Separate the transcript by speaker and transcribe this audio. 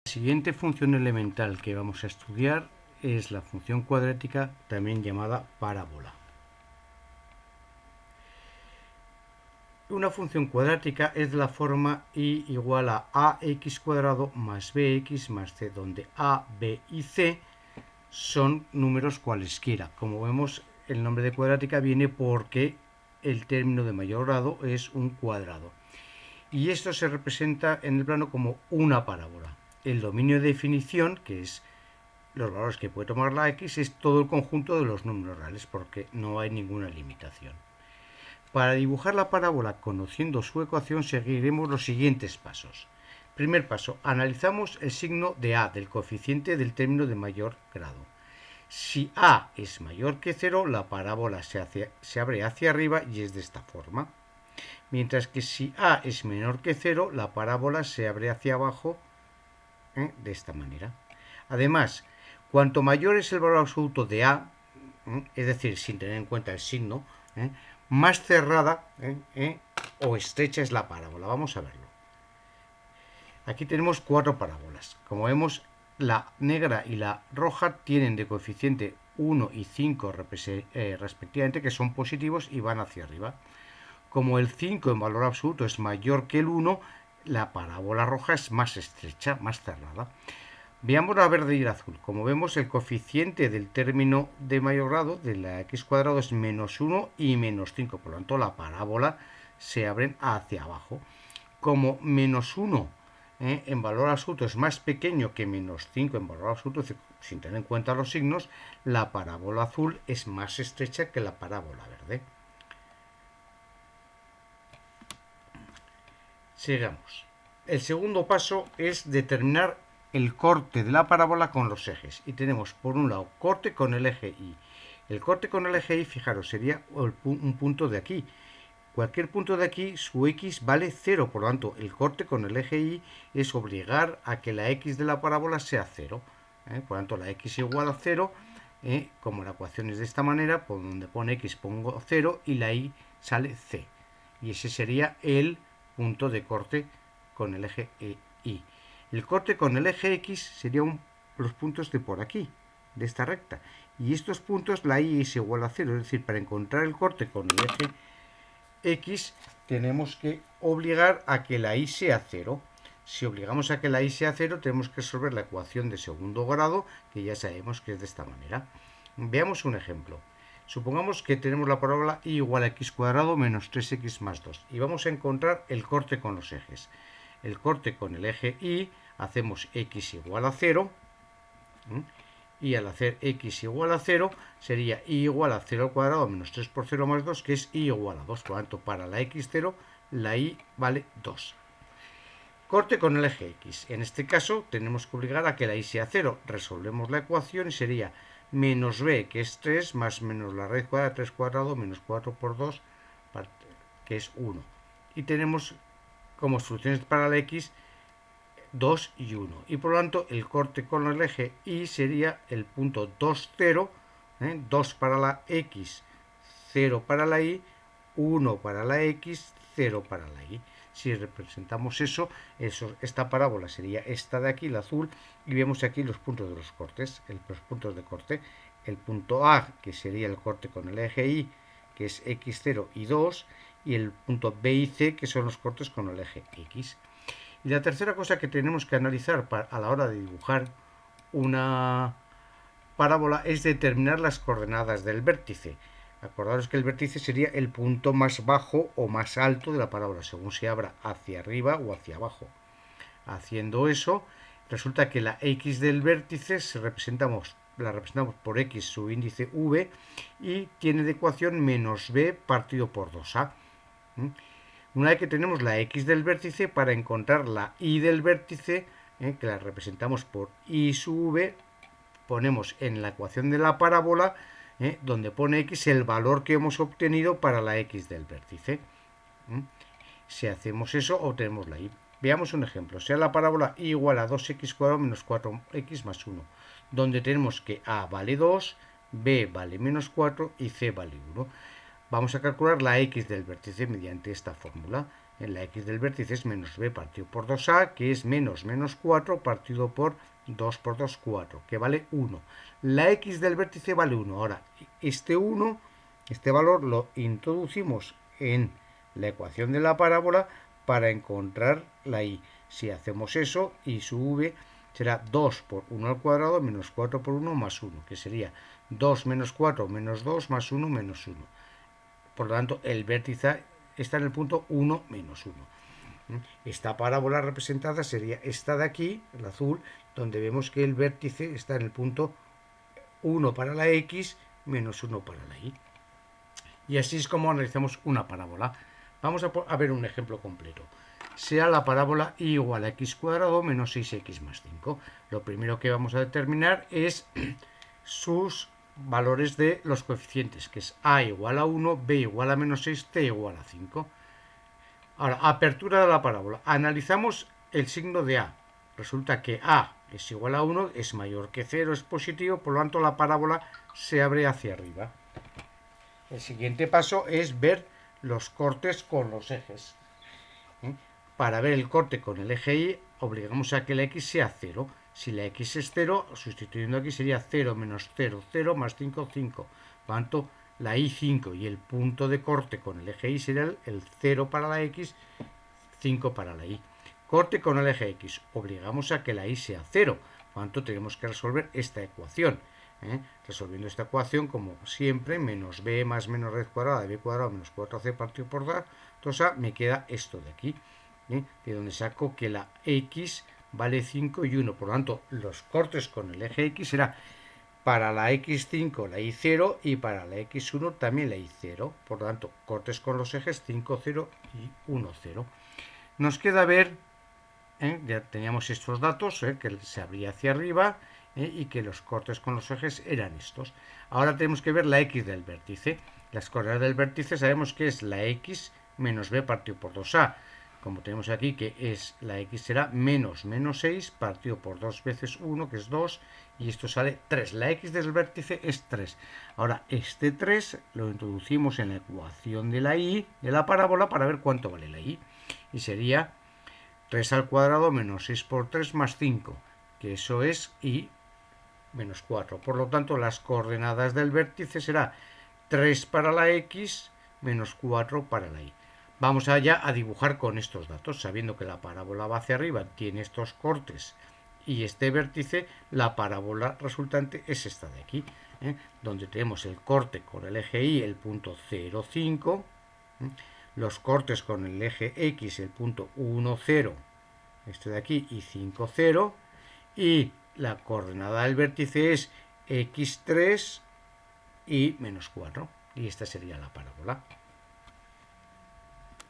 Speaker 1: La siguiente función elemental que vamos a estudiar es la función cuadrática, también llamada parábola. Una función cuadrática es de la forma y igual a ax cuadrado más bx más c, donde a, b y c son números cualesquiera. Como vemos, el nombre de cuadrática viene porque el término de mayor grado es un cuadrado. Y esto se representa en el plano como una parábola. El dominio de definición, que es los valores que puede tomar la x, es todo el conjunto de los números reales, porque no hay ninguna limitación. Para dibujar la parábola conociendo su ecuación seguiremos los siguientes pasos. Primer paso, analizamos el signo de a, del coeficiente del término de mayor grado. Si a es mayor que 0, la parábola se abre hacia arriba y es de esta forma. Mientras que si a es menor que 0, la parábola se abre hacia abajo de esta manera. Además, cuanto mayor es el valor absoluto de a, es decir, sin tener en cuenta el signo, más cerrada o estrecha es la parábola. Vamos a verlo. Aquí tenemos 4 parábolas. Como vemos, la negra y la roja tienen de coeficiente 1 y 5 respectivamente, que son positivos y van hacia arriba. Como el 5 en valor absoluto es mayor que el 1, la parábola roja es más estrecha, más cerrada. Veamos la verde y el azul. Como vemos, el coeficiente del término de mayor grado de la x cuadrado es menos 1 y menos 5. Por lo tanto, la parábola se abre hacia abajo. Como menos 1 en valor absoluto es más pequeño que menos 5 en valor absoluto, sin tener en cuenta los signos, la parábola azul es más estrecha que la parábola verde. Sigamos. El segundo paso es determinar el corte de la parábola con los ejes. Y tenemos por un lado corte con el eje Y. El corte con el eje Y, fijaros, sería un punto de aquí. Cualquier punto de aquí, su x vale 0. Por lo tanto, el corte con el eje Y es obligar a que la x de la parábola sea 0. Por lo tanto, la x igual a 0. Como la ecuación es de esta manera, por donde pone x pongo 0 y la y sale c. Y ese sería el punto de corte con el eje Y. El corte con el eje X serían los puntos de por aquí, de esta recta. Y estos puntos, la Y es igual a 0. Es decir, para encontrar el corte con el eje X, tenemos que obligar a que la Y sea 0. Si obligamos a que la Y sea 0, tenemos que resolver la ecuación de segundo grado, que ya sabemos que es de esta manera. Veamos un ejemplo. Supongamos que tenemos la parábola y igual a x cuadrado menos 3x más 2. Y vamos a encontrar el corte con los ejes. El corte con el eje Y, hacemos x igual a 0. Y al hacer x igual a 0, sería y igual a 0 al cuadrado menos 3 por 0 más 2, que es y igual a 2. Por lo tanto, para la x0, la y vale 2. Corte con el eje x. En este caso, tenemos que obligar a que la y sea 0. Resolvemos la ecuación y sería menos b, que es 3, más menos la raíz cuadrada de 3 cuadrado, menos 4 por 2, que es 1. Y tenemos como soluciones para la x 2 y 1. Y por lo tanto, el corte con el eje y sería el punto 2, 0, 2 para la x, 0 para la y, 1 para la x, 0 para la y. Si representamos eso, esta parábola sería esta de aquí, la azul, y vemos aquí los puntos de los cortes, los puntos de corte. El punto A, que sería el corte con el eje Y, que es x0 y 2, y el punto B y C, que son los cortes con el eje X. Y la tercera cosa que tenemos que analizar a la hora de dibujar una parábola es determinar las coordenadas del vértice. Acordaros que el vértice sería el punto más bajo o más alto de la parábola, según se abra hacia arriba o hacia abajo. Haciendo eso, resulta que la x del vértice la representamos por x su índice v y tiene de ecuación menos b partido por 2a. Una vez que tenemos la x del vértice, para encontrar la y del vértice, que la representamos por y sub v, ponemos en la ecuación de la parábola, donde pone x, el valor que hemos obtenido para la x del vértice. Si hacemos eso, obtenemos la y. Veamos un ejemplo. Sea la parábola y igual a 2x cuadrado menos 4x más 1, donde tenemos que a vale 2, b vale menos 4 y c vale 1. Vamos a calcular la x del vértice mediante esta fórmula. La x del vértice es menos b partido por 2a, que es menos 4 partido por 2 por 2, 4, que vale 1. La x del vértice vale 1. Ahora, este 1, este valor lo introducimos en la ecuación de la parábola para encontrar la y. Si hacemos eso, y su v será 2 por 1 al cuadrado menos 4 por 1 más 1, que sería 2 menos 4 menos 2 más 1 menos 1. Por lo tanto, el vértice está en el punto 1 menos 1. Esta parábola representada sería esta de aquí, el azul, donde vemos que el vértice está en el punto 1 para la x menos 1 para la y. Y así es como analizamos una parábola. Vamos a ver un ejemplo completo. Sea la parábola y igual a x cuadrado menos 6x más 5. Lo primero que vamos a determinar es sus valores de los coeficientes, que es a igual a 1, b igual a menos 6, c igual a 5. Ahora, apertura de la parábola. Analizamos el signo de a. Resulta que a es igual a 1, es mayor que 0, es positivo, por lo tanto la parábola se abre hacia arriba. El siguiente paso es ver los cortes con los ejes. Para ver el corte con el eje y, obligamos a que la x sea 0. Si la x es 0, sustituyendo aquí sería 0 menos 0, 0 más 5, 5. Por lo tanto, la y 5 y el punto de corte con el eje y será el 0 para la x, 5 para la y. Corte con el eje x. Obligamos a que la y sea 0. Por lo tanto, tenemos que resolver esta ecuación. Resolviendo esta ecuación, como siempre, menos b más menos raíz cuadrada de b cuadrado menos 4c partido por 2a, me queda esto de aquí. De donde saco que la x vale 5 y 1. Por lo tanto, los cortes con el eje x será para la x5 la y0 y para la x1 también la y0. Por lo tanto, cortes con los ejes 5, 0 y 1, 0. Nos queda ver, ya teníamos estos datos, que se abría hacia arriba y que los cortes con los ejes eran estos. Ahora tenemos que ver la x del vértice. Las coordenadas del vértice sabemos que es la x menos b partido por 2a. Como tenemos aquí que es la x será menos 6 partido por 2 veces 1, que es 2, y esto sale 3. La x del vértice es 3. Ahora, este 3 lo introducimos en la ecuación de la y, de la parábola, para ver cuánto vale la y. Y sería 3 al cuadrado menos 6 por 3 más 5, que eso es y menos 4. Por lo tanto, las coordenadas del vértice será 3 para la x menos 4 para la y. Vamos allá a dibujar con estos datos, sabiendo que la parábola va hacia arriba, tiene estos cortes y este vértice, la parábola resultante es esta de aquí, donde tenemos el corte con el eje y, el punto 0, 5, los cortes con el eje x, el punto 1, 0, este de aquí, y 5, 0, y la coordenada del vértice es x3 y menos 4, y esta sería la parábola.